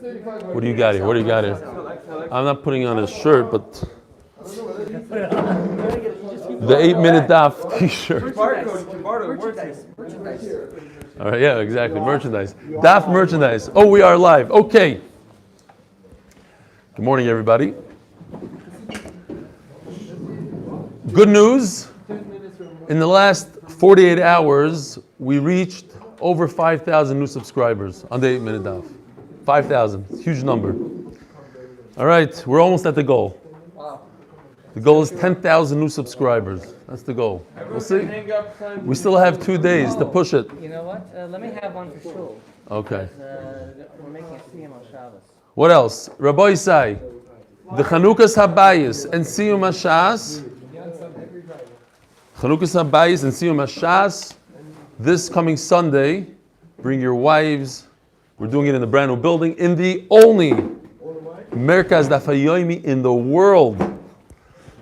What do you got here? What do you got here? I'm not putting on a shirt, but the 8-minute Daf t-shirt. All right, yeah, exactly. Merchandise. Daf merchandise. Oh, we are live. Okay. Good morning, everybody. Good news. In the last 48 hours, we reached over 5,000 new subscribers on the 8-minute Daf. 5,000. Huge number. All right, we're almost at the goal. The goal is 10,000 new subscribers. That's the goal. We'll see. We still have 2 days to push it. You know what? Let me have one for sure. Okay. We're making a siyum on Shabbos. What else? Rabbi Isai, the Chanukas Habayis and Siyum Hashas. Chanukas Habayis and Siyum Hashas. This coming Sunday, bring your wives. We're doing it in the brand new building, in the only Merkaz Daf Yomi in the world.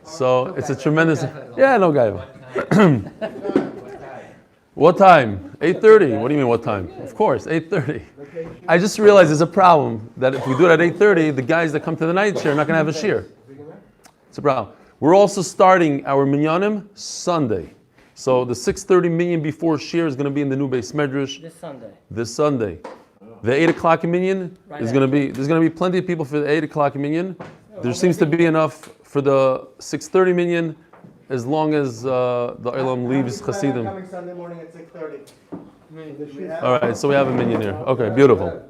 So it's a tremendous. Yeah, no guy. What time? 8:30. What do you mean? What time? Of course, 8:30. I just realized there's a problem that if we do it at 8:30, the guys that come to the night share are not going to have a shiur. It's a problem. We're also starting our minyanim Sunday. So the 6:30 minyan before shiur is going to be in the new Beis Medrash. This Sunday. The 8 o'clock minyan is going to be. There's going to be plenty of people for the 8 o'clock minyan. There seems to be enough for the 6:30 minyan, as long as the Olam leaves Hasidim. Coming Sunday morning at 6:30. All right, so we have a minyan here. Okay, beautiful.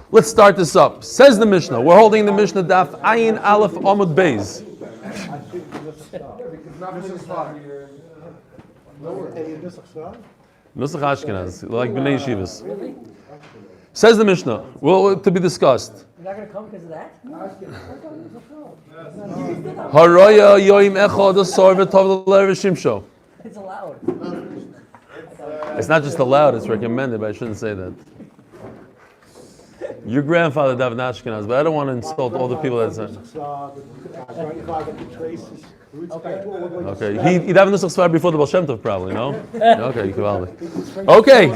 Let's start this up. Says the Mishnah. We're holding the Mishnah Daf Ayin Aleph Amud Beis. Nusach Ashkenaz, like Bnei Yeshivas. Says the Mishnah. Well, to be discussed. You're not going to come because of that? Haraya yoim echad asar v'tov l'lev shimsho. It's allowed. It's not just allowed; it's recommended. But I shouldn't say that. Your grandfather David Ashkenaz, but I don't want to insult all the people that say. Okay, he davened nusach svar before the Baal Shem Tov, probably, no? Okay, you can valid. Okay,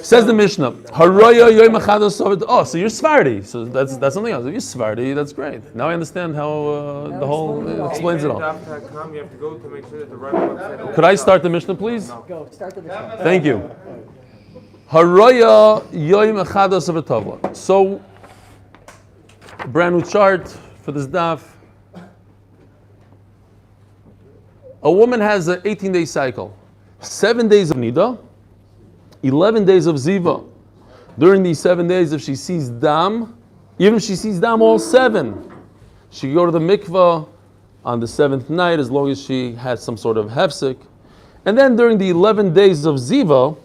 says the Mishnah. Haraya yoim echad asar. Oh, so you're Sephardi. So that's something else. If you're Sephardi, that's great. Now I understand how the whole explains it all. Could I start the Mishnah, please? Go, start the Mishnah. Thank you. Haraya yoim echad asar v'tavla. So, brand new chart for this daf. A woman has an 18-day cycle. 7 days of Niddah, 11 days of Ziva. During these 7 days, if she sees Dam, even if she sees Dam all 7, she can go to the mikvah on the 7th night as long as she has some sort of hefsek. And then during the 11 days of Ziva,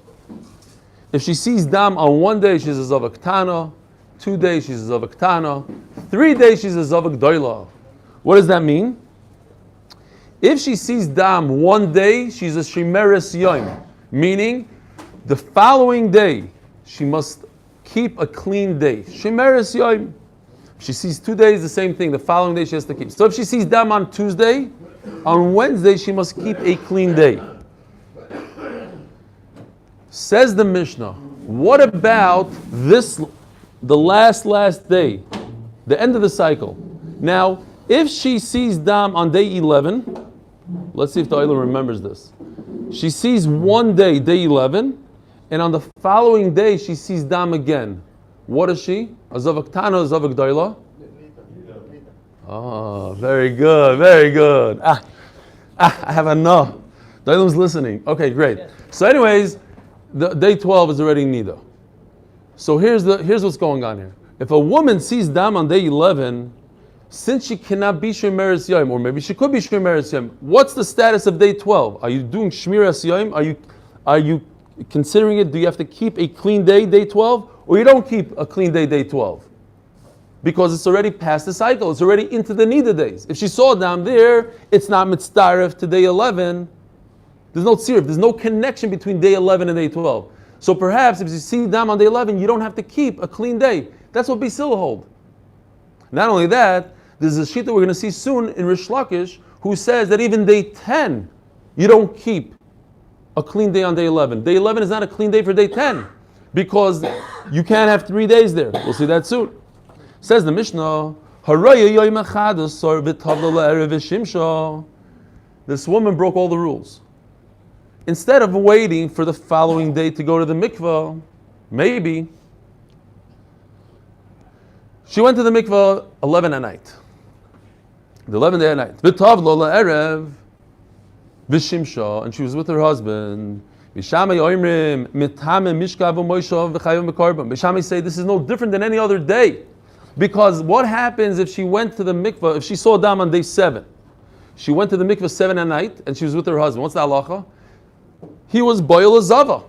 if she sees Dam on 1 day, she's a Zavak Tana, 2 days, she's a Zavak Tana, 3 days, she's a Zavak Doila. What does that mean? If she sees Dam 1 day, she's a Shimeres Yom, meaning the following day she must keep a clean day. Shimeres Yom. If she sees 2 days, the same thing. The following day she has to keep. So if she sees Dam on Tuesday, on Wednesday she must keep a clean day. Says the Mishnah, what about this, the last day, the end of the cycle? Now, if she sees Dam on day 11, let's see if the Olam remembers this. She sees 1 day, day 11, and on the following day she sees Dam again. What is she? A Zavak Tana, a Zavak Doila? Oh, very good, very good. I have a no. The Olam's listening. Okay, great. So anyways, the day 12 is already Niddah. So here's what's going on here. If a woman sees Dam on day 11, since she cannot be Shemeres Yom, or maybe she could be Shemeres Yom, what's the status of day 12? Are you doing Shmiras Yom? Are you considering it? Do you have to keep a clean day, day 12? Or you don't keep a clean day, day 12? Because it's already past the cycle. It's already into the Niddah days. If she saw Dam there, it's not mitzdaref to day 11. There's no tzirif. There's no connection between day 11 and day 12. So perhaps if you see Dam on day 11, you don't have to keep a clean day. That's what Basil hold. Not only that, there's a shita we're going to see soon in Rish Lakish who says that even day 10, you don't keep a clean day on day 11. Day 11 is not a clean day for day 10. because you can't have 3 days there. We'll see that soon. Says the Mishnah, Haraya yoyim echad asor v'tavla la'erev v'shimsha. This woman broke all the rules. Instead of waiting for the following day to go to the mikvah, maybe she went to the mikvah 11 at night. The 11th day at night. V'tavla la'erev v'shimsha, and she was with her husband. Bishamai oimrim mitame mishkav u'moishav v'chayim v'karban. Bishamai say this is no different than any other day. Because what happens if she went to the mikvah, if she saw Dam on day 7? She went to the mikvah 7 at night and she was with her husband. What's the halacha? He was boil a zava.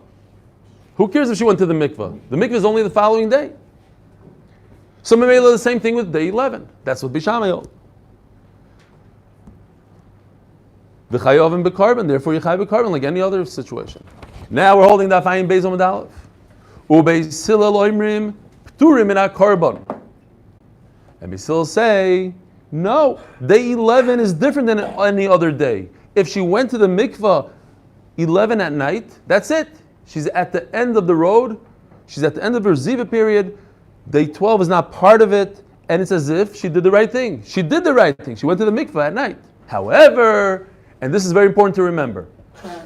Who cares if she went to the mikvah? The mikvah is only the following day. So Mamela the same thing with day 11. That's what Bishamai holds. V'chayovim b'karban, therefore you chay b'karban like any other situation. Now we're holding Daf Ayin Beis Amud Aleph. Ubeis Hillel oimrim p'turim min ha'karban. And Basil say, no, day 11 is different than any other day. If she went to the mikvah 11 at night, that's it. She's at the end of the road. She's at the end of her ziva period. Day 12 is not part of it. And it's as if she did the right thing. She did the right thing. She went to the mikvah at night. However, and this is very important to remember,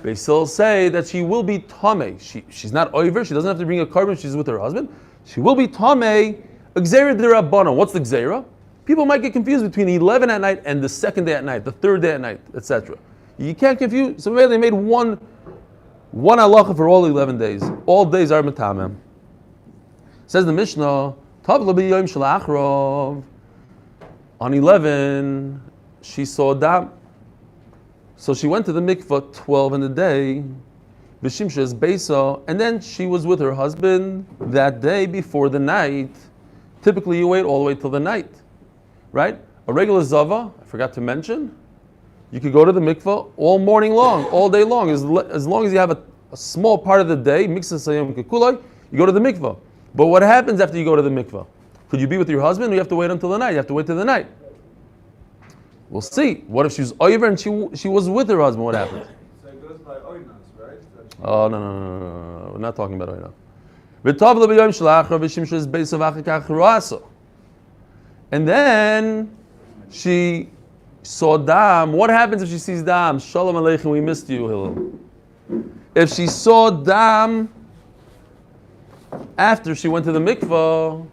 Basil say that she will be tameh. She's not over. She doesn't have to bring a carbon. She's with her husband. She will be tameh. Gzeira d'Rabbanan. What's the gzeira? People might get confused between 11 at night and the second day at night, the third day at night, etc. You can't confuse. So maybe they made one halacha for all 11 days. All days are metamem. Says the Mishnah, Tavla b'yom shel achrov. On 11, she saw dam. So she went to the mikvah 12 in the day, v'shimshes beisa, and then she was with her husband that day before the night. Typically, you wait all the way till the night, right? A regular zava, I forgot to mention, you could go to the mikvah all morning long, all day long, as long as you have a small part of the day, mixed sayom kekulai, you go to the mikvah. But what happens after you go to the mikvah? Could you be with your husband, or you have to wait until the night? You have to wait till the night. We'll see. What if she's over and she was with her husband? What happens? So it goes by oinas, right? Oh, no. We're not talking about oinas. And then she saw dam. What happens if she sees dam? Shalom Aleichem, we missed you, Hillel. If she saw dam after she went to the mikvah,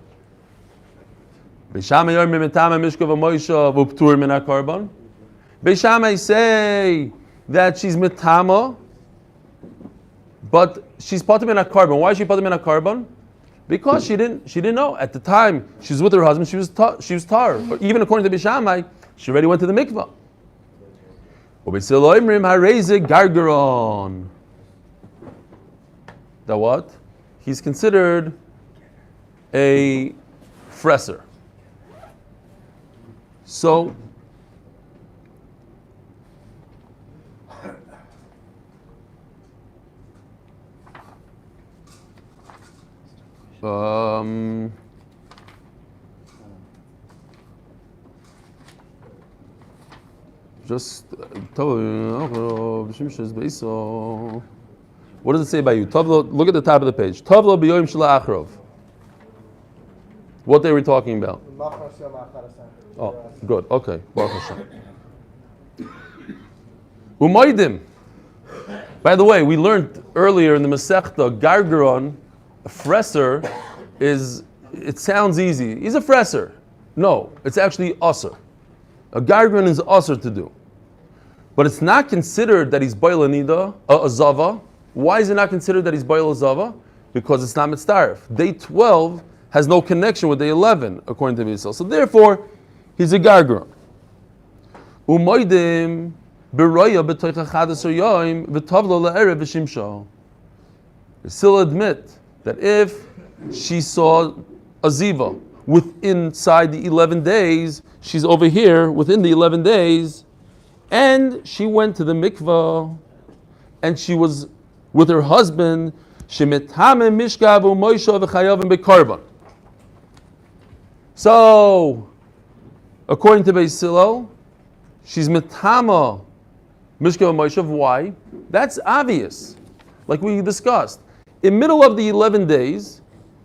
Beishamai say that she's mitama, but she's patim in a carbon. Why is she patim in a carbon? Because she didn't know at the time she was with her husband. She was tar. Or even according to Beishamai, she already went to the mikvah. The what? He's considered a fresser. So what does it say about you? Tavlo, look at the top of the page. Tavlo b'yoyim shela achrov. What they were talking about? Oh, good. Okay. Baruch Hashem. Umaydim. By the way, we learned earlier in the Masechta, Gargaron, a fresser, it sounds easy. He's a fresser. No, it's actually usr. A Gargaron is usr to do. But it's not considered that he's boil a niddah, a zava. Why is it not considered that he's boil a zava? Because it's not mitzaref. Day 12 has no connection with day 11, according to Yisrael. So therefore, he's a gargaron. Umaydim b'roya b'toich achadasar yoyim v'tavlo la'erev v'shimsha. They still admit that if she saw a ziva inside the 11 days, she's over here within the 11 days, and she went to the mikvah, and she was with her husband, shemitame mishkav u'moisha v'chayavim b'karban. So, according to Beis Hillel, she's mitama mishkav u'moisha. Why? That's obvious, like we discussed. in middle of the 11 days,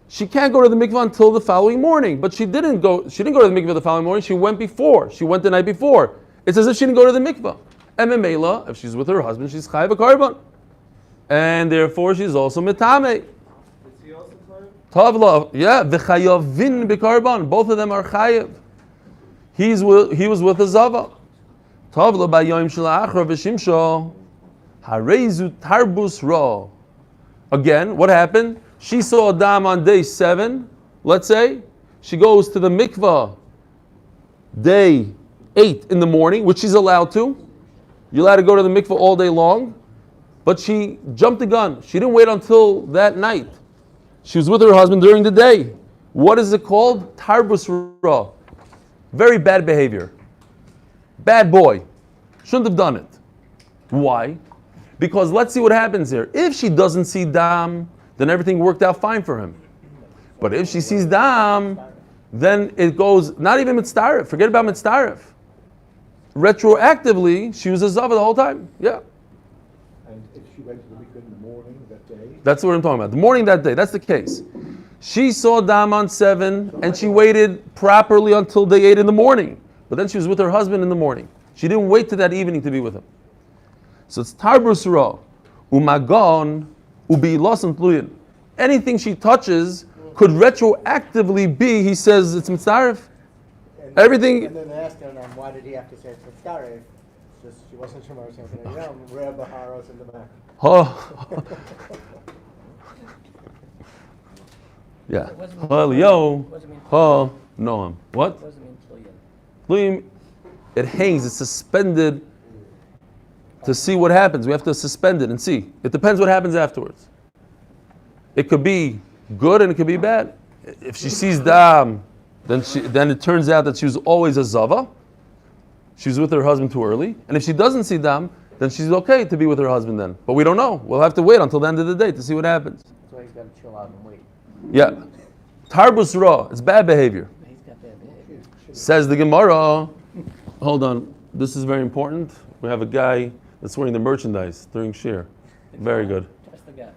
she can't go to the mikvah until the following morning. But she didn't go to the mikvah the following morning. She went before. She went the night before. It's as if she didn't go to the mikvah. And memela, if she's with her husband, she's chayav a karban. And therefore, she's also metame. Is he also chayav? Tavla, yeah, v'chayavin b'karban. Both of them are chayav. He was with a zava. Tavla b'yom shelachar v'shimsho harezu tarbus ra. Again, what happened? She saw a dam on day 7. Let's say she goes to the mikvah day 8 in the morning, which she's allowed to. You're allowed to go to the mikvah all day long. But she jumped the gun. She didn't wait until that night. She was with her husband during the day. What is it called? Tarbus ra. Very bad behavior. Bad boy. Shouldn't have done it. Why? Because let's see what happens here. If she doesn't see dam, then everything worked out fine for him. But if she sees dam, then it goes, not even mitzdaref. Forget about mitzdaref. Retroactively, she was a zava the whole time. Yeah. And if she went to the mikveh in the morning that day? That's what I'm talking about. The morning that day, that's the case. She saw dam on 7 and she waited properly until day 8 in the morning. But then she was with her husband in the morning. She didn't wait to that evening to be with him. So it's tarbus ra, umagon, ubi losan tluyin. Anything she touches could retroactively be, he says, it's mitzaref. Everything. And then they asked him, why did he have to say it's mitzdaref? Just she wasn't sure what was saying. Rare Baharos in the back. Oh. Yeah. Yo. Oh, Noam. What? What does it mean, tluyin? Tluyin, it hangs, it's suspended to see what happens. We have to suspend it and see. It depends what happens afterwards. It could be good and it could be bad. If she sees dam, then it turns out that she was always a zava. She was with her husband too early. And if she doesn't see dam, then she's okay to be with her husband then. But we don't know. We'll have to wait until the end of the day to see what happens. That's why he's got to chill out and wait. Yeah. Tarbus ra, it's bad behavior. He's got bad behavior. Says the Gemara. Hold on. This is very important. We have a guy that's wearing the merchandise during Shir. Very good. Trust the guy.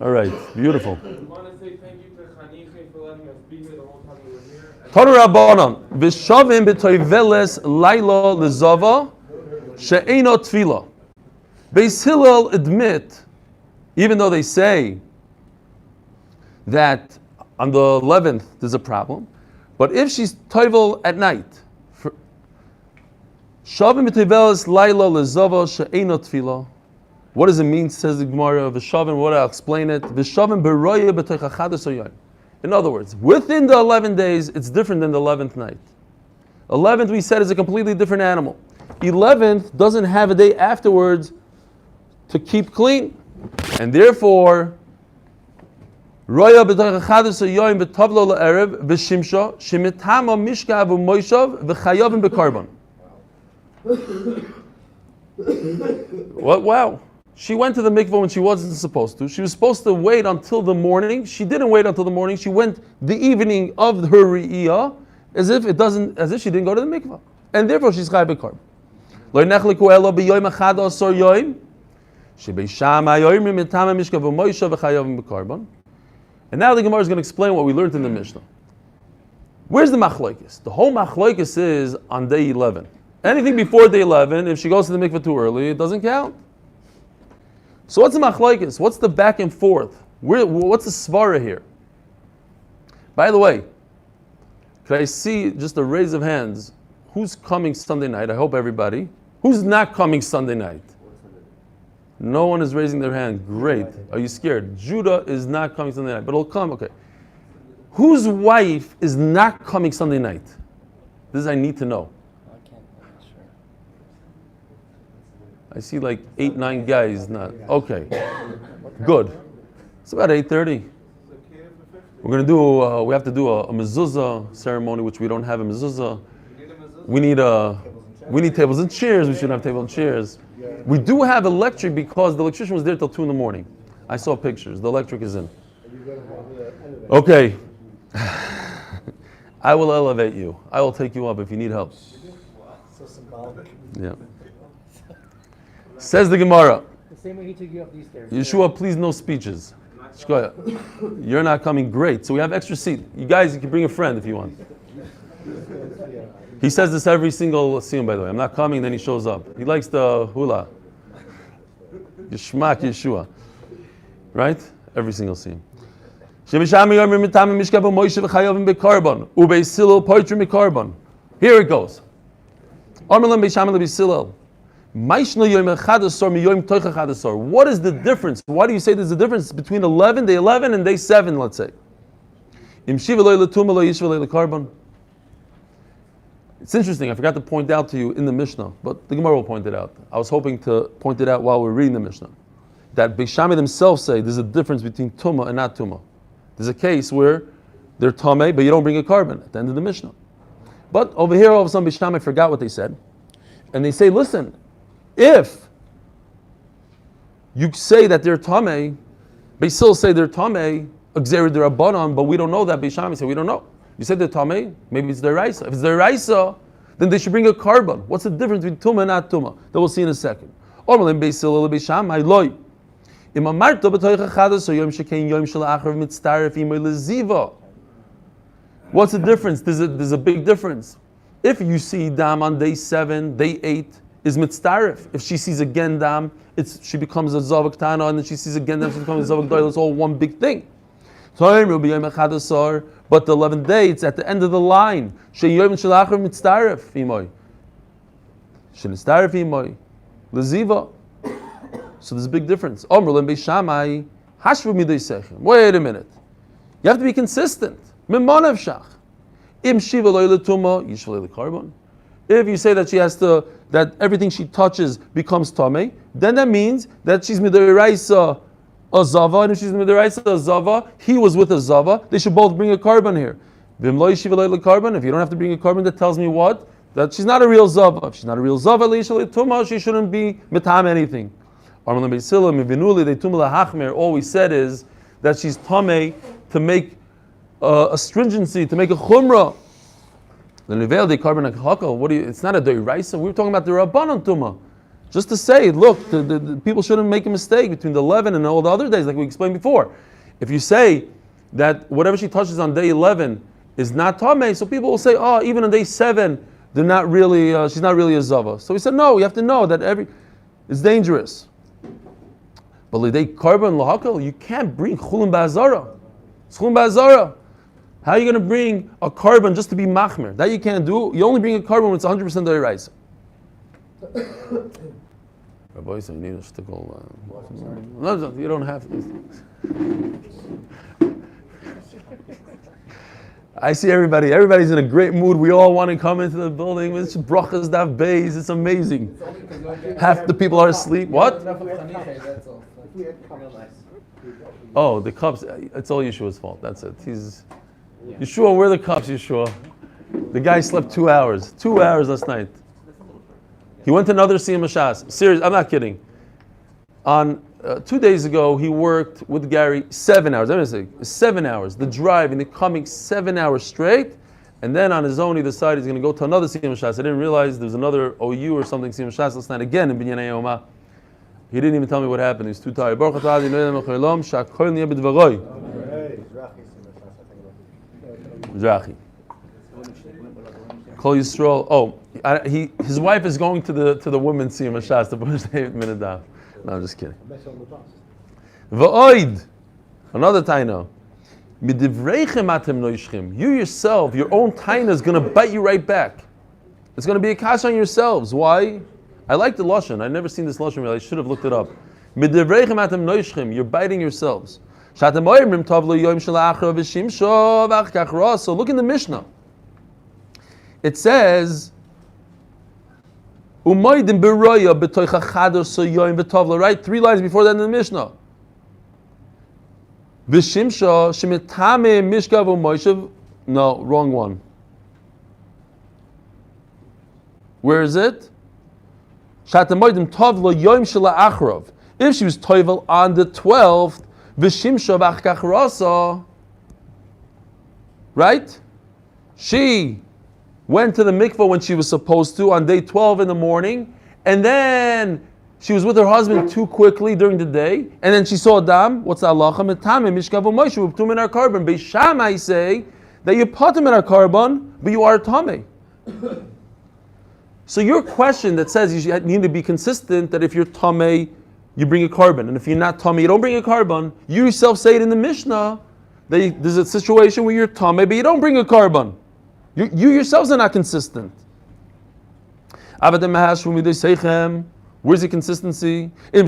All right. Beautiful. I want to say thank you to Chaniche for letting us be here the whole time we were here. Tanu Rabbanan. V'shavim b'toiveles laila lezava she'eino tefila. Beis Hillel admit, even though they say that on the 11th there's a problem, but if she's toivel at night, shavim b'toiveles laila lezava she'eino tefila. What does it mean? Says the Gemara. V'shavim. What I'll explain it. V'shavim b'roya b'toich achadus hayom. In other words, within the 11 days, it's different than the 11th night. 11th, we said, is a completely different animal. 11th doesn't have a day afterwards to keep clean. And therefore, Roya b'toich achadus hayom v'tavlo la'erev v'shimsha shemitama mishka v'moishav v'chayavim b'karban. What? Wow. She went to the mikvah when she wasn't supposed to. She was supposed to wait until the morning. She didn't wait until the morning. She went the evening of her re'iyah, as if she didn't go to the mikvah. And therefore she's chayav b'karban. Lo nechliku elo b'yoyim achad asor yoyim, shebeisham hayoyim mitama mishka v'moishav v'chayavim b'karban. And now the Gemara is going to explain what we learned in the Mishnah. Where's the machlokes? The whole machlokes is on day 11. Anything before day 11, if she goes to the mikvah too early, it doesn't count. So what's the machlokes? What's the back and forth? What's the svara here? By the way, could I see just a raise of hands? Who's coming Sunday night? I hope everybody. Who's not coming Sunday night? No one is raising their hand. Great. Are you scared? Judah is not coming Sunday night, but it'll come. Okay. Whose wife is not coming Sunday night? This I need to know. I see like 8, 9 guys not. Okay, good. It's about 8:30. We're gonna do. We have to do a mezuzah ceremony, which we don't have a mezuzah. We need tables and chairs. We shouldn't have tables and chairs. We do have electric because the electrician was there till 2 in the morning. I saw pictures. The electric is in. Okay. I will elevate you. I will take you up if you need help. So symbolic. Yeah. Says the Gemara. same way he took you up these stairs. Yeshua, please no speeches. Shkoya, you're not coming. Great. So we have extra seat. You guys, you can bring a friend if you want. He says this every single scene, by the way. I'm not coming, then he shows up. He likes the hula. Yishmak Yeshua. Right? Every single scene. Here it goes. What is the difference? Why do you say there's a difference between day 11 and day 7, let's say? It's interesting, I forgot to point out to you in the Mishnah, but the Gemara will point it out. I was hoping to point it out while we're reading the Mishnah. That Beis Shammai themselves say there's a difference between Tumah and not Tumah. There's a case where they're Tameh, but you don't bring a carbon at the end of the Mishnah. But over here, all of a sudden, Beis Shammai forgot what they said. And they say, listen, if you say that they're Tameh, Beis Hillel say they're Tameh, Gzeira d'Rabbanan, but we don't know that. Beis Shammai say, we don't know. You said they're Tameh, maybe it's Deraisa. If it's Deraisa, then they should bring a carbon. What's the difference between Tumah and not Tumah? That we'll see in a second. Beis Hillel, Beis Shammai, loy. What's the difference? There's a big difference. If you see dam on day 7, day 8 is mitztarif. If she sees again dam, she becomes a zavak tana, and then she sees again dam, she becomes a zavak doyle. It's all one big thing. But the 11th day, it's at the end of the line. So there's a big difference. Wait a minute. You have to be consistent. If you say that she has to, that everything she touches becomes tamei, then that means that she's midiraisa a zava, and if she's midiraisa a zava, he was with a zava. They should both bring a carbon here. If you don't have to bring a carbon, that tells me what? That she's not a real zava. If she's not a real zava, she shouldn't be mitam anything. All we said is that she's tamei to make a stringency, to make a chumrah. The nivel de carbon hakal. It's not a deiraisa. We were talking about the rabbanon tumah. Just to say, look, the people shouldn't make a mistake between the 11 and all the other days, like we explained before. If you say that whatever she touches on day 11 is not tamei, so people will say, oh, even on day 7, they're not really. She's not really a zava. So we said, no, you have to know that it's dangerous. But l'idei carbon lahakal, you can't bring chulin ba'azara. It's chulin ba'azara. How are you going to bring a carbon just to be machmer? That you can't do. You only bring a carbon when it's 100% deraisa. Rabbi, so you need a shtickle. No, you don't have to. I see everybody. Everybody's in a great mood. We all want to come into the building. It's brachas daf beis. It's amazing. Half the people are asleep. What? Oh, the cups. It's all Yeshua's fault. That's it. Yeshua, where are the cups, Yeshua? The guy slept 2 hours. 2 hours last night. He went to another Siyam Hashas. Serious, I'm not kidding. On 2 days ago, he worked with Gary 7 hours. I'm going to say 7 hours. The drive and the coming 7 hours straight. And then on his own, he decided he's going to go to another Siyam Hashas. I didn't realize there was another OU or something Siyam Hashas last night again in Binyanei Yoma. He didn't even tell me what happened. He was too tired. Baruch atah Adonai Eloheinu shakol niyeh b'dvaroi. Zrachi. Kol Yisrael. Oh, his wife is going to the women's Siyam Hashas to push the minute down. No, I'm just kidding. V'oid. Another taina. Midivreichem atem noishchim. You yourself, your own taina is going to bite you right back. It's going to be a kash on yourselves. Why? I like the lashon. I've never seen this lashon really. I should have looked it up. Midivreichem atem noishchim. You're biting yourselves. So look in the Mishnah. It says, right? 3 lines before that in the Mishnah. No, wrong one. Where is it? If she was toivel on the 12th, right? She went to the mikvah when she was supposed to on day 12 in the morning, and then she was with her husband too quickly during the day, and then she saw a dam. What's the halacha? Metame mishkavu Moshe uptum in our carbon. Beis Shammai say that you put him in our carbon, but you are tame. So your question that says you need to be consistent, that if you're tame, you bring a carbon, and if you're not tame, you don't bring a carbon. You yourself say it in the Mishnah that there's a situation where you're tame, but you don't bring a carbon. You yourselves are not consistent. Where's the consistency? The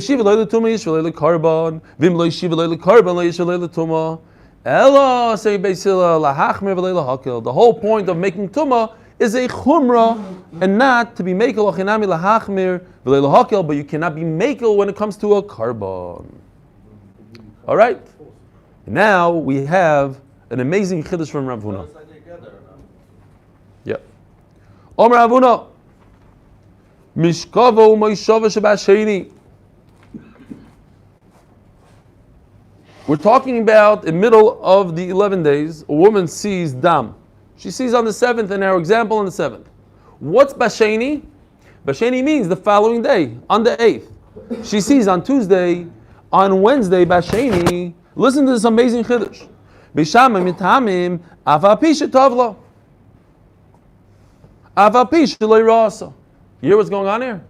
whole point of making tumah is a chumrah and not to be mekel ochinami lahachmir v'leil hakel, but you cannot be mekel when it comes to a carbon. All right. Now we have an amazing chiddush from Rav Huna. Yeah. Omer Rav Huna. Mishkavo u'moishava shebasheni. We're talking about in the middle of the 11 days, a woman sees dam. She sees on the 7th, in our example on the 7th. What's basheni? Basheni means the following day, on the 8th. She sees on Tuesday, on Wednesday, basheni. Listen to this amazing chiddush. B'shamim mitamim avapi shetavla. Avapi sheloi rasa. You hear what's going on here?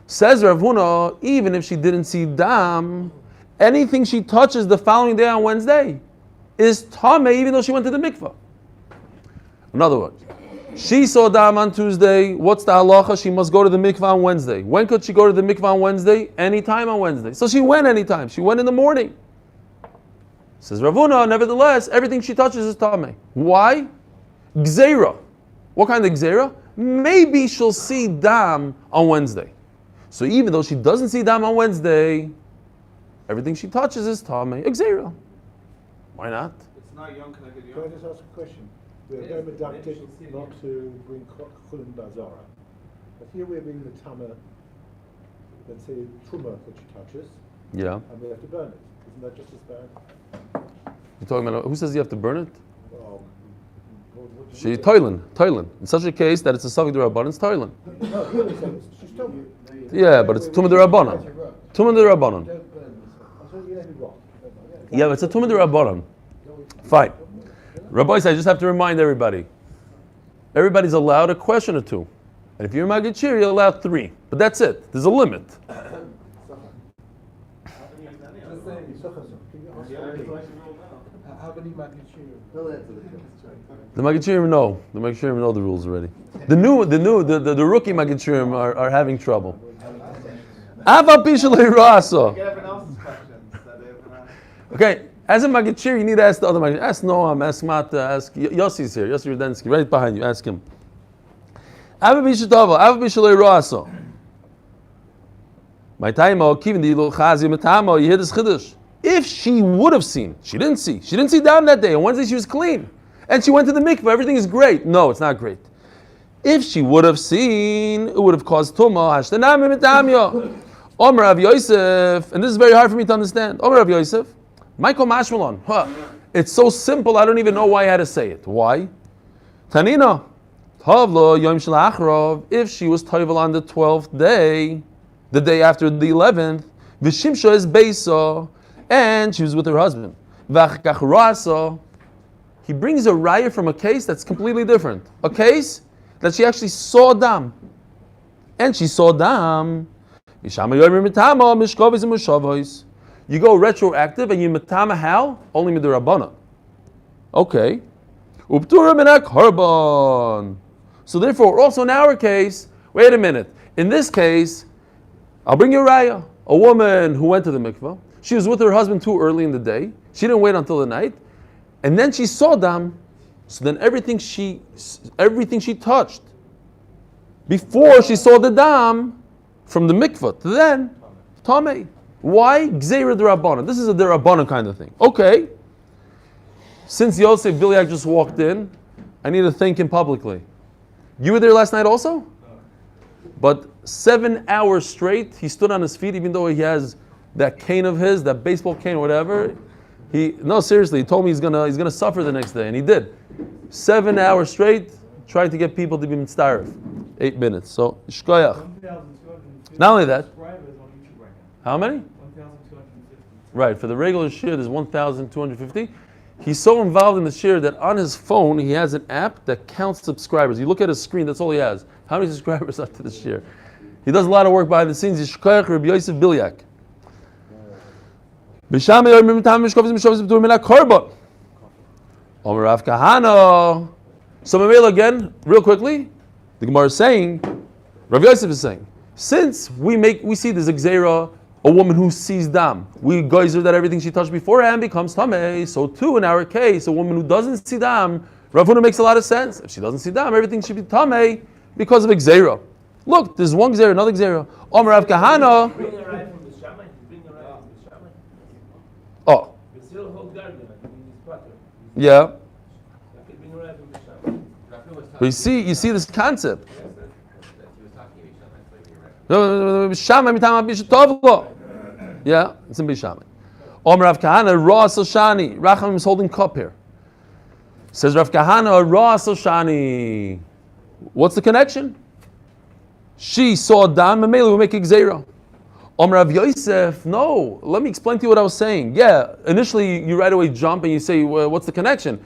Says Rav Huna, even if she didn't see dam, anything she touches the following day on Wednesday is tameh, even though she went to the mikvah. In other words, she saw dam on Tuesday. What's the halacha? She must go to the mikvah on Wednesday. When could she go to the mikvah on Wednesday? Anytime on Wednesday. So she went anytime. She went in the morning. Says Rav Huna, nevertheless, everything she touches is tameh. Why? Gzeira. What kind of gzeira? Maybe she'll see dam on Wednesday. So even though she doesn't see dam on Wednesday, everything she touches is tameh. Gzeira. Why not? It's not young connected Can I young. just ask a question? We're very medactic not to bring Chulim Bazara. But here we're being the Tama, let's say, Truma that she touches, Yeah. and we have to burn it. Isn't that just as bad? You're talking about who says you have to burn it? Well, what do She you say? toilen. In such a case that it's a suffix d'Rabbanan, it's toilen. No, here we say, she's told me. Yeah, but it's tumah d'Rabbanan. Tumah d'Rabbanan. I'm sorry, you let me rock. Yeah, but it's a tumah d'Rabbanan. Fine. Rabbi, I just have to remind everybody. Everybody's allowed a question or two. And if you're Magachir, you're allowed 3. But that's it. There's a limit. How many magnitude? The Magachirim know. The Magachirim know the rules already. The rookie Magachirim are having trouble. Ava Pishalei Rasa. Get everyone else's questions that they haven't asked. Okay, as a Magachir, you need to ask the other Magachir. Ask Noam, ask Mata, ask Yossi's here. Yossi Rudensky, right behind you. Ask him. Ava Pishatava, Ava Pishalei Rasa. My time, Kivin di Lo Chazi Matamo, you hear this chiddush. If she would have seen, she didn't see down that day. On Wednesday she was clean. And she went to the mikveh, everything is great. No, it's not great. If she would have seen, it would have caused tumah. Hashtanami mitamya. Omer Rav Yosef, and this is very hard for me to understand. Omer Rav Yosef, Michael Mashmalon. It's so simple, I don't even know why I had to say it. Why? Tanina, Tavlo Yom Shel Achrov, if she was toivel on the 12th day, the day after the 11th, V'shimsha is Beisa, and she was with her husband. V'achkach Rasa, he brings a raya from a case that's completely different. A case that she actually saw dam. And she saw dam. You go retroactive and you metama how? Only midirabana. Okay. So therefore, also in our case, wait a minute. In this case, I'll bring you a raya. A woman who went to the mikvah. She was with her husband too early in the day. She didn't wait until the night. And then she saw dam. So then everything she touched before she saw the dam from the mikvah to then tamei. Why? Gzeira d'Rabbanan. This is a d'Rabbanan kind of thing. Okay. Since Yosef Biliak just walked in, I need to thank him publicly. You were there last night also? No. But 7 hours straight, he stood on his feet, even though he has that cane of his, that baseball cane or whatever. Seriously, he told me he's gonna suffer the next day, and he did. 7 hours straight, trying to get people to be mitzaref. 8 minutes. So, shkoyach. Not only that, Subscribers on YouTube right now. how many? 1,250. Right, for the regular share, there's 1,250. He's so involved in the share that on his phone, he has an app that counts subscribers. You look at his screen, that's all he has. How many subscribers are to the share? He does a lot of work behind the scenes. He's Shkoyach Rabbi Yosef Bilyak. Omer Rav Kahana. So Mamela again, real quickly, the Gemara is saying, Rav Yosef is saying, since we see the Zigzera, a woman who sees dam, we geyser that everything she touched beforehand becomes tamei. So too, in our case, a woman who doesn't see dam, Rav Huna makes a lot of sense. If she doesn't see dam, everything should be tamei because of Gzera. Look, there's one Gzera, another Gzera. Omer Rav Kahana. Bring a ride from the shaman. Bring a ride from the shaman. Oh, But still hold garden. I mean, it's butter. yeah. I could bring a ride from the shaman. But you see this concept. He was talking to Shammai. Yeah, it's in Bishamai. Omer Rav Kahana, Ra Shani. Rachamim is holding cup here. Says Rav Kahana, Ra Shani. What's the connection? She saw dam, and Mele will make Gzera. Omer Rav Yosef, no. Let me explain to you what I was saying. Yeah, initially you right away jump and you say, well, what's the connection?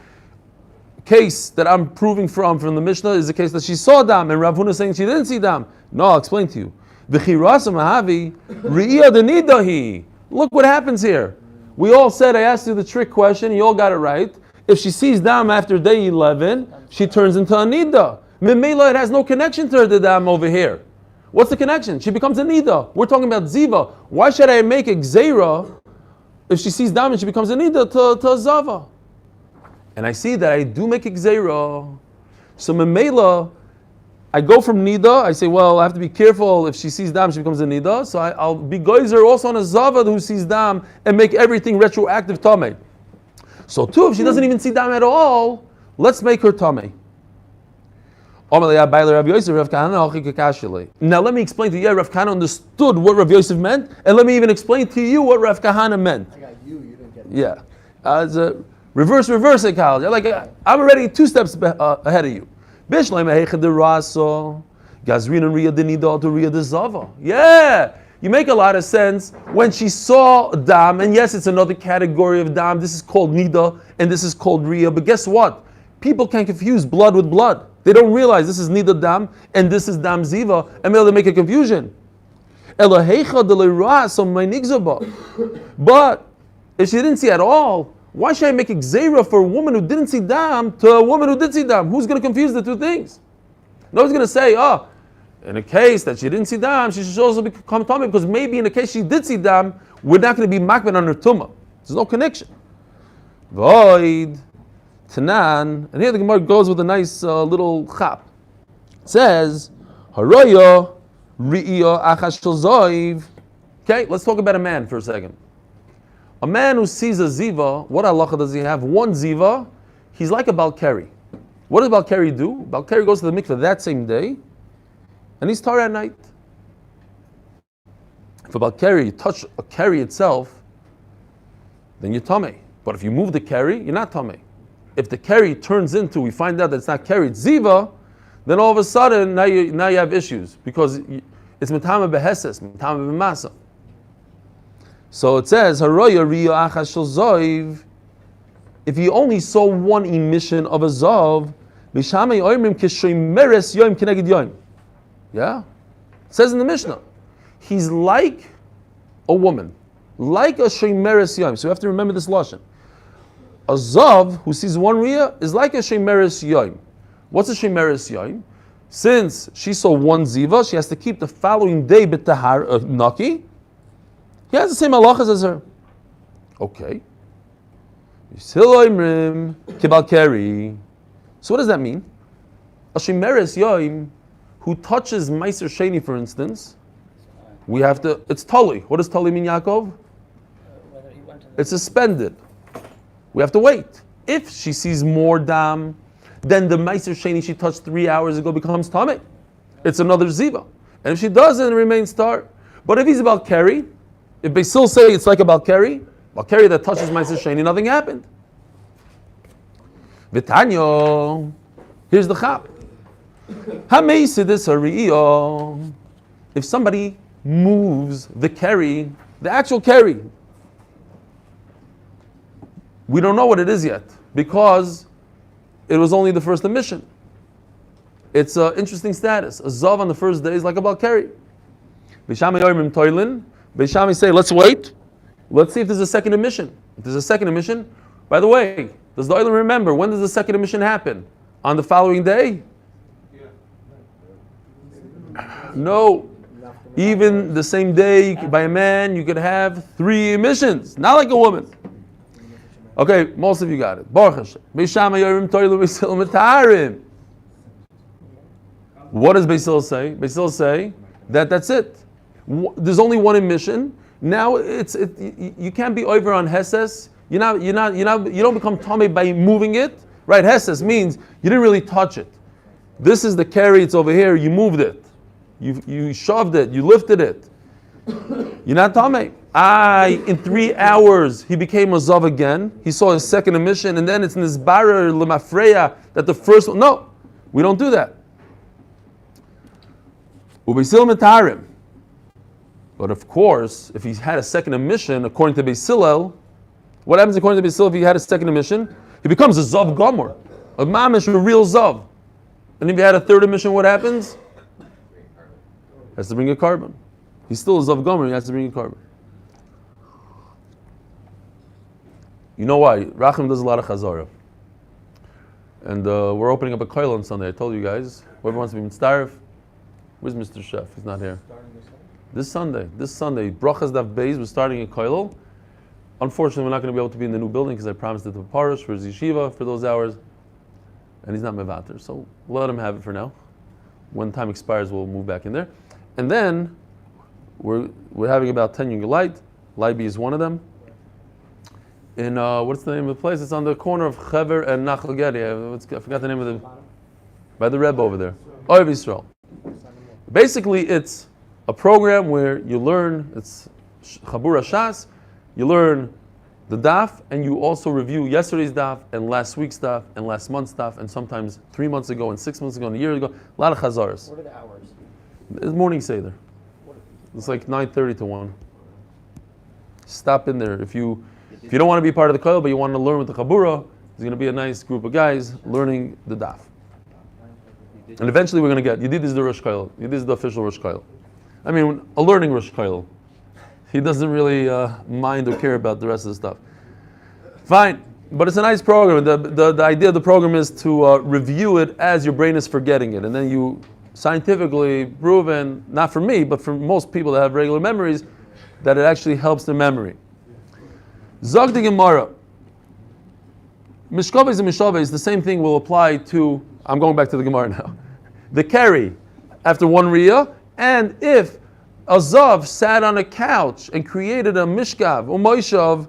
Case that I'm proving from the Mishnah is the case that she saw dam, and Rav Huna is saying she didn't see dam. No, I'll explain to you. Look what happens here. We all said, I asked you the trick question, you all got it right. If she sees dam after day 11, she turns into a Niddah. Memela, it has no connection to her, the dam over here. What's the connection? She becomes a Niddah. We're talking about Ziva. Why should I make a Gzeira if she sees dam and she becomes a Niddah to a Zava? And I see that I do make a Gzeira. So Memela, I go from Niddah, I say, well, I have to be careful. If she sees dam, she becomes a Niddah. So I'll be geyser also on a Zava who sees dam and make everything retroactive Tameh. So too, if she doesn't even see dam at all, let's make her Tameh. Now let me explain to you, Rav Kahana understood what Rav Yosef meant, and let me even explain to you what Rav Kahana meant. I got you didn't get Yeah. It's a reverse psychology. Like, I'm already 2 steps ahead of you. Yeah, you make a lot of sense when she saw dam, and yes, it's another category of dam. This is called niddah, and this is called riyah. But guess what? People can confuse blood with blood. They don't realize this is niddah dam and this is dam ziva, and they'll make a confusion. But if she didn't see at all, why should I make a gzeira for a woman who didn't see dam to a woman who did see dam? Who's going to confuse the two things? Nobody's going to say, oh, in a case that she didn't see dam, she should also become tummy, because maybe in a case she did see dam, we're not going to be makben on her tumah. There's no connection. Void, tanan, and here the Gemara goes with a nice little chap. It says, haroya, ri'iyah, achash shel zoiv. Okay, let's talk about a man for a second. A man who sees a ziva, what halacha does he have? One ziva, he's like a balkari. What does balkari do? Balkari goes to the mikveh that same day, and he's tar at night. If a balkari, you touch a keri itself, then you're tamei. But if you move the keri, you're not tamei. If the keri turns into, we find out that it's not keri, it's ziva, then all of a sudden, now you have issues, because it's metama beheses, metama b'masa. So it says, haroya riya achas shel zoiv. If you only saw one emission of a zov, mishamei oimrim kishoimeres yoim keneged yoim. Yeah? It says in the Mishnah, he's like a woman, like a shoimeres yoim. So you have to remember this lashon. A zov who sees one riya is like a shoimeres yoim. What's a shoimeres yoim? Since she saw one ziva, she has to keep the following day b'tahar naki. He has the same halachas as her. Okay. So what does that mean? A shemeres yoim who touches meiser sheni, for instance, we have to. It's tali. What does tali mean, Yaakov? Whether he went to the It's suspended. We have to wait. If she sees more dam, then the meiser sheni she touched 3 hours ago becomes tamei. It's another ziva. And if she doesn't, it remains tar. But if he's about keri, if they still say it's like a balkari that touches meiser sheni, nothing happened. V'tanyo, here's the chap. If somebody moves the keri, the actual keri. We don't know what it is yet because it was only the first emission. It's an interesting status. A zav on the first day is like a balkari. Beishami yorimim toilin. Beishami say, let's wait. Let's see if there's a second emission. If there's a second emission, by the way, does the oilam remember when does the second emission happen? On the following day? No. Even the same day, by a man, you could have 3 emissions, not like a woman. Okay, most of you got it. Baruch Hashem. Beishami yorimim toilin beisil metarim. What does Beisil say? Beisil say that that's it. There's only one emission. Now you can't be over on Heses. You don't become tummy by moving it, right? Heses means you didn't really touch it. This is the carry. It's over here. You moved it. You shoved it. You lifted it. You're not tummy. In 3 hours he became a zav again. He saw his second emission, and then it's nisbarer lemafreya that the first one. No, we don't do that. Ubeisil metarim. But of course, if he's had a second emission, according to Beisilel, what happens according to Beisilel if he had a second emission? He becomes a zav gomer, a mamish, a real zav. And if he had a third emission, what happens? Has to bring a carbon. He's still a zav gomer. He has to bring a carbon. You know why? Rachim does a lot of chazara, and we're opening up a koil on Sunday. I told you guys. Whoever wants to be mitzdaref. Where's Mr. Chef? He's not here. This Sunday, Brachas Daf Beis, we're starting a koilel. Unfortunately, we're not going to be able to be in the new building because I promised it to Parish for his yeshiva for those hours, and he's not mevater. So let him have it for now. When time expires, we'll move back in there, and then we're having about 10 young light. Leiby is one of them. In what's the name of the place? It's on the corner of Chever and Nachal Gedi. I forgot the name of the by the Rebbe over there. Oyev Yisrael. Basically, it's a program where you learn, it's Chabura Shas, you learn the daf, and you also review yesterday's daf, and last week's daf, and last month's daf, and sometimes 3 months ago, and 6 months ago, and a year ago. A lot of chazaras. What are the hours? It's morning seder. It's like 9:30 to 1. Stop in there. If you don't want to be part of the koil, but you want to learn with the Chabura, there's going to be a nice group of guys learning the daf. And eventually we're going to get, Yedid is the Rosh Koil. Yedid is the official Rosh Koil. I mean, a learning Rosh Koil. He doesn't really mind or care about the rest of the stuff. Fine, but it's a nice program. The idea of the program is to review it as your brain is forgetting it. And then you scientifically proven, not for me, but for most people that have regular memories, that it actually helps their memory. Zog the Gemara. Mishkaves and Mishaves, the same thing will apply to, I'm going back to the Gemara now. The keri after one riyah, and if a zav sat on a couch and created a mishkav or moishav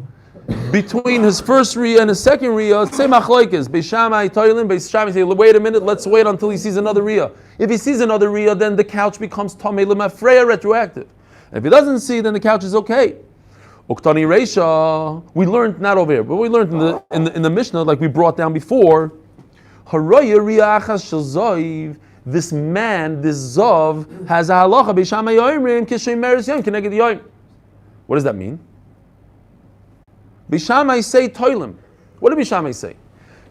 between his first riyah and his second riyah, say machlokes, Beishamai toilin, Beishamai say, wait a minute, let's wait until he sees another riyah. If he sees another riyah, then the couch becomes tamei lemafreya, retroactive. And if he doesn't see, then the couch is okay. Uktani Reisha, we learned not over here, but we learned in the Mishnah, like we brought down before. Haraya riachas shel zoiv. This man, this zav, has a halacha b'shamay yoimrim kishem meres yom keneged yoim. What does that mean? B'shamay say toilim. What did B'shamay say?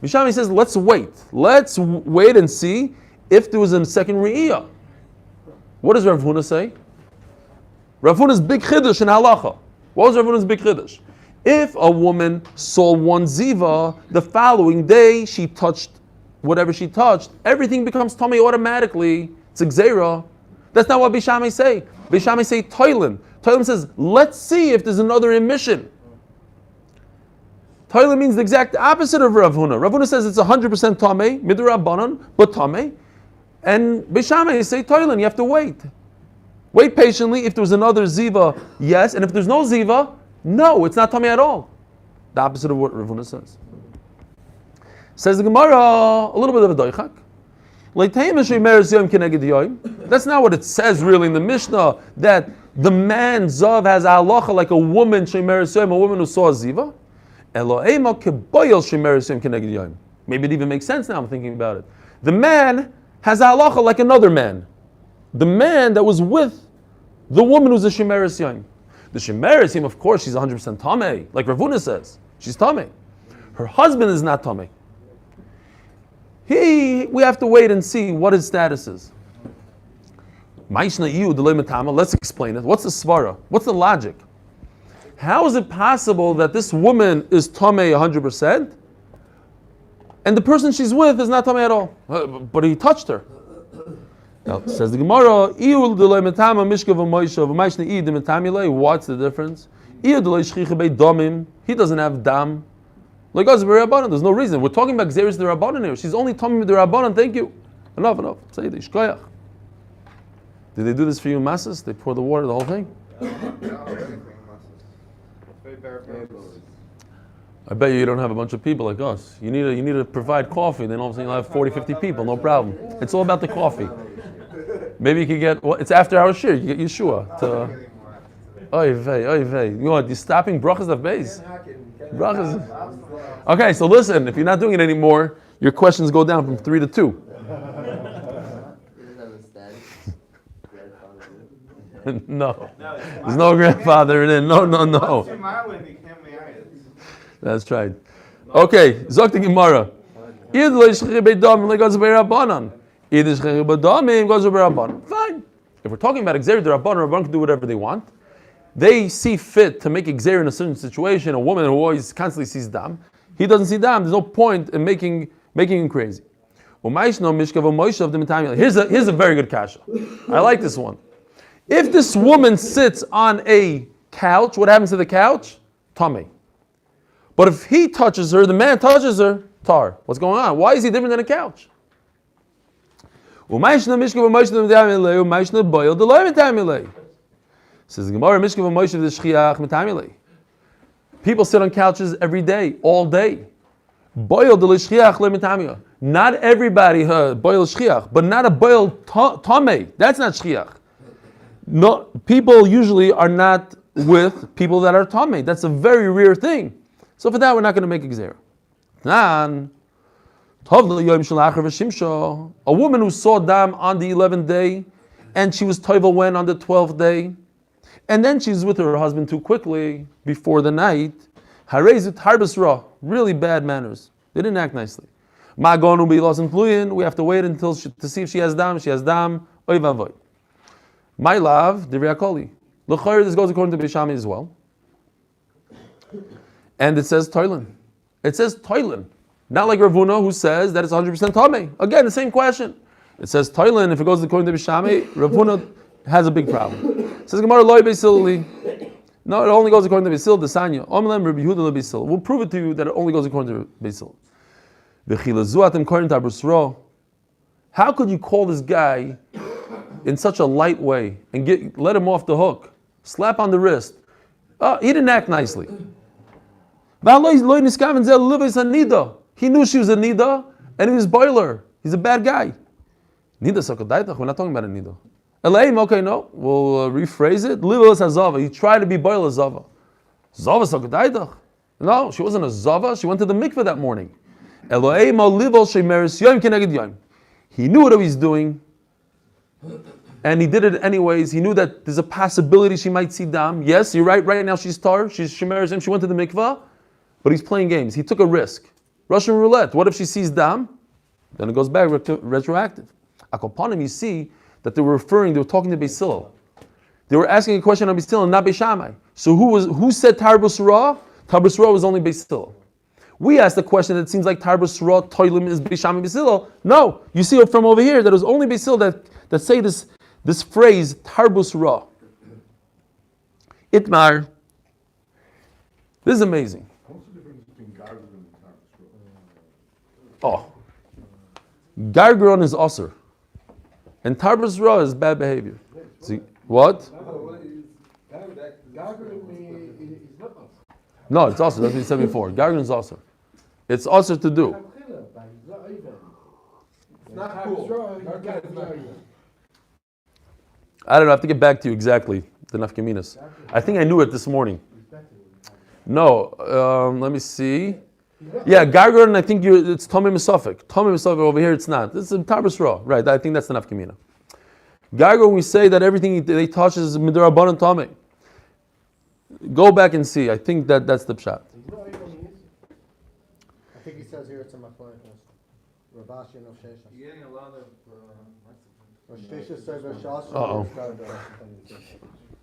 B'shamay says, let's wait and see if there was a second re'iyah. What does Rav Huna say? Rav Huna's big chiddush in halacha. What was Rav Huna's big chiddush? If a woman saw one ziva, the following day she touched whatever she touched, everything becomes tummy automatically. It's a gzeira. That's not what Beishamai say. Beishamai say toilim. Toilim says, let's see if there's another emission. Toilim means the exact opposite of Rav Huna. Rav Huna says it's 100% tamei, midrabanan, but tamei. And Beishamai say toilim, you have to wait. Wait patiently. If there was another ziva, yes. And if there's no ziva, no, it's not tamei at all. The opposite of what Rav Huna says. Says the Gemara, a little bit of a doichak. That's not what it says really in the Mishnah, that the man Zav has a halacha like a woman, a woman who saw a ziva. Maybe it even makes sense now, I'm thinking about it. The man has a halacha like another man. The man that was with The woman who's a Shemeres Yom. The Shemeres Yom, of course, she's 100% Tameh, like Rav Huna says. She's Tameh. Her husband is not Tameh. We have to wait and see what his status is. Let's explain it. What's the svara? What's the logic? How is it possible that this woman is Tameh 100% and the person she's with is not Tameh at all? But he touched her. Now, says the Gemara, what's the difference? He doesn't have dam. Like us, there's no reason. We're talking about Xeris the Rabbanan here. She's only Tameh with the Rabbanan. Thank you. Enough. Say the Shkoyach. Did they do this for you in Masas? They pour the water, the whole thing? I bet you don't have a bunch of people like us. You need to provide coffee, then all of a sudden you'll have 40, 50 people, no problem. It's all about the coffee. Maybe you could get, it's after our shir, you get Yeshua. Oy vey. You want, you're stopping brachas of base? Brachas. Okay, so listen, if you're not doing it anymore, your questions go down from 3 to 2. No. There's no grandfather in. No. That's right. Okay, Zok the Gemara. Fine. If we're talking about Xer, the Rabban can do whatever they want. They see fit to make Xer in a certain situation, a woman who always constantly sees Dam. He doesn't see Dam, there's no point in making him crazy. Here's a very good kasha. I like this one. If this woman sits on a couch, what happens to the couch? Tameh. But if he touches her, the man touches her, tar. What's going on? Why is he different than a couch? Says Gemara, people sit on couches every day, all day. Not everybody boil shchiach, but not a boil tameh. That's not shchiach. No, people usually are not with people that are tameh. That's a very rare thing. So for that, we're not going to make a gzera. A woman who saw dam on the 11th day, and she was toivel when on the 12th day, and then she's with her husband too quickly before the night. Harezit harbasra, really bad manners. They didn't act nicely. Magonu be lost in. We have to wait until to see if she has dam. She has dam. Oy vavoy. My love, Divrei Akoli. L'chayr, this goes according to Bishami as well. And it says toilin. It says toilin. Not like Rav Huna who says that it's 100% tameh. Again, the same question. It says toilin. If it goes according to Bishami, Rav Huna has a big problem. It says Gemara loy beisili. No, it only goes according to Beisil. Desanya. Omlem Rabbi Yehuda leBeisil. We'll prove it to you that it only goes according to Beisil. V'chilazuatim korin tabrusro. How could you call this guy in such a light way and let him off the hook? Slap on the wrist. He didn't act nicely. He knew she was a Niddah and he was boiler. He's a bad guy. Niddah sakadaitach. We're not talking about a Niddah. Elaim, okay, no. We'll rephrase it. Livos hazava. He tried to be boiler zava. Zava sakadaitach. No, she wasn't a zava. She went to the mikveh that morning. Eloim livos shemeres yom keneged yom. He knew what he was doing, and he did it anyways. He knew that there's a possibility she might see dam. Yes, you're right. Right now she's tar. She's shemeres yom. She went to the mikveh, but he's playing games. He took a risk. Russian roulette. What if she sees dam? Then it goes back retroactive. Akoponim, you see that they were talking to Beis Hillel. They were asking a question on Beis Hillel, not Beis Shammai. So who said Tarbus Ra? Tarbus Ra was only Beis Hillel. We asked the question that seems like Tarbus Ra, Toilim is Beis Shammai, Beis Hillel. No, you see from over here that it was only Beis Hillel that say this phrase, Tarbus Ra. Itmar. This is amazing. What's the difference between Gargan and Tarbus Ra? Oh. Gargaron is Osir. And Tarbus Ra is bad behavior. See, what? No, it's Osir. That's what you said before. Gargaron is Osir. It's Osir to do. I don't know. I have to get back to you exactly, the nafkaminas. I think I knew it this morning. No, let me see. Yeah, Gargaron, I think it's Tomei Mesofik. Tomei Mesofik over here, it's not. This is Tarbus Ra. Right, I think that's the nafkamina. Gargo, we say that everything they touch is midrabanan tameh. Go back and see. I think that's the pshat. I think he says here it's a machlokes. Rabashi and Oshesha. You're getting a lot of. Oshesha says Oshesha. Uh-oh.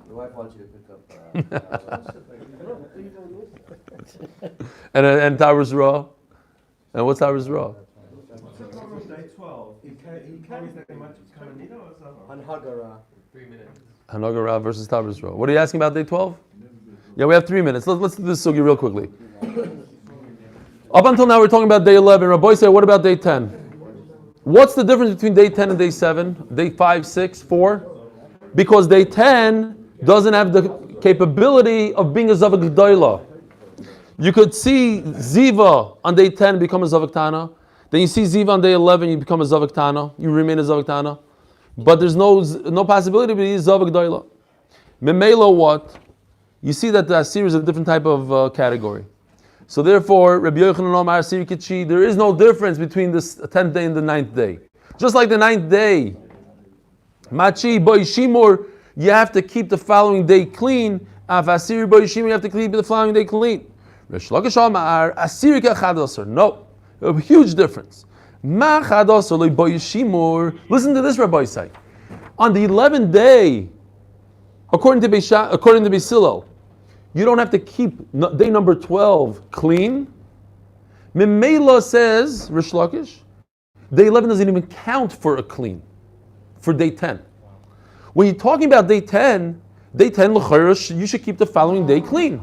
Your wife wants you to pick up. And Towers Raw. And what's Towers Raw? Day 12. He carries that much kind of Niddah or something? On Hagara. 3 minutes. Hanogara versus Towers Raw. What are you asking about day 12? Yeah, we have 3 minutes. Let's do this sugi real quickly. Up until now, we're talking about day 11. Rabbi said, what about day 10? What's the difference between day 10 and day 7? Day 5, 6, 4? Because day 10 doesn't have the capability of being a Zavak G'dayla. You could see Ziva on day 10 become a Zavak Tana. Then you see Ziva on day 11, you become a Zavak Tana. You remain a Zavak Tana. But there's no possibility to be Zavak G'dayla. Memelo what? You see that the Asir is a different type of category. So therefore, Rabbi Yochanan Omar Asir Kitchi, there is no difference between the 10th day and the 9th day. Just like the 9th day, Machi Boy Shimur, you have to keep the following day clean. Af Asir Boy Shimur, you have to keep the following day clean. Rish Lakish Omar Asir Chadasar. No, a huge difference. Ma Chadasar le Boy Shimur. Listen to this, Rabbi say. On the 11th day, according to Beis Hillel, you don't have to keep day number 12 clean. Mimela says, Rish Lakish, day 11 doesn't even count for a clean, for day 10. When you're talking about day 10, l'chayra, you should keep the following day clean.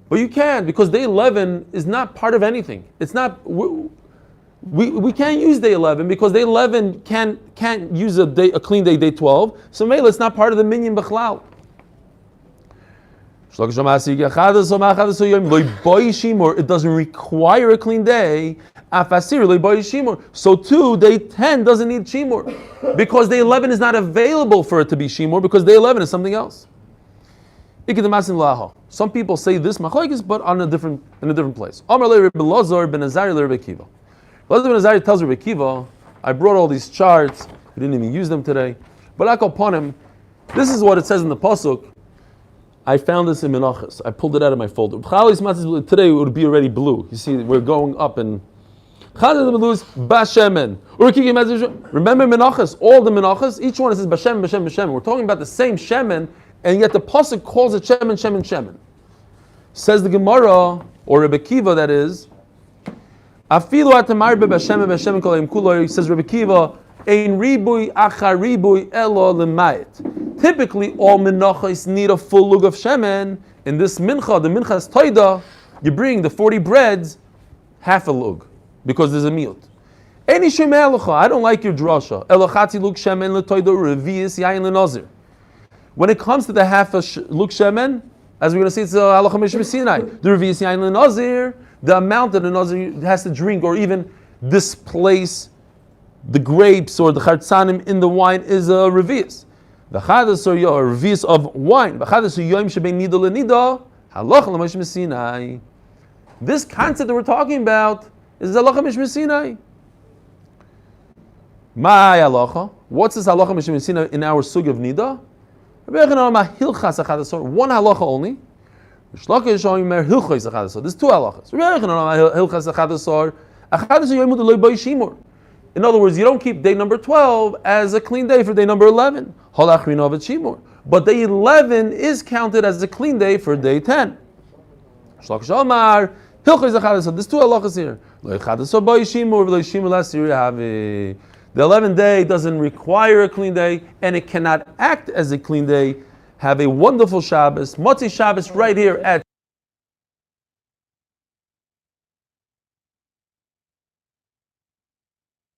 But you can't, because day 11 is not part of anything. It's not, we can't use day 11, because day 11 can't use a clean day 12. So Mela, it's not part of the minyan b'chlal. It doesn't require a clean day. So too, day 10 doesn't need shimur, because day 11 is not available for it to be shimur, because day 11 is something else. Some people say this machlokes, but in a different place. Lazar ben Azari tells Rabbi Akiva, I brought all these charts. We didn't even use them today, but I call upon him. This is what it says in the pasuk. I found this in Menachos. I pulled it out of my folder. Today it would be already blue. You see, we're going up and remember Menachos, all the Menachos, each one says Bashem, Bashem, Bashem. We're talking about the same Shemen, and yet the pasuk calls it Shemen, Shemen, Shemen. Says the Gemara, or Rebbe Kiva, that is, Afilu atamar b'Bashem, Bashem kolayim kulay. Says Rebbe Kiva, Ein ribui achar ribui elo lemayit. Typically, all menachos need a full lug of shemen. In this mincha, the mincha's toida, you bring the 40 breads, half a lug, because there's a miut. Any shemei elocha, I don't like your drasha. Elochatzi lug shemen letoida revius yayin lenazir. When it comes to the half a lug shemen, as we're going to see, it's halacha mishmei Sinai. The revius yayin lenazir, the amount that the nazir has to drink, or even displace the grapes or the chartzanim in the wine, is a revius. The chadas or revius of wine. The chadas or yoim shebein niddah leniddah halacha l'mishmei Sinai. This concept that we're talking about is halacha mishmei Sinai. My halacha. What's this halacha mishmei Sinai in our sug of niddah? One halacha only. There's two halachas. In other words, you don't keep day number 12 as a clean day for day number 11. But day 11 is counted as a clean day for day 10. There's two halachas here. The 11th day doesn't require a clean day, and it cannot act as a clean day. Have a wonderful Shabbos. Motzi Shabbos right here at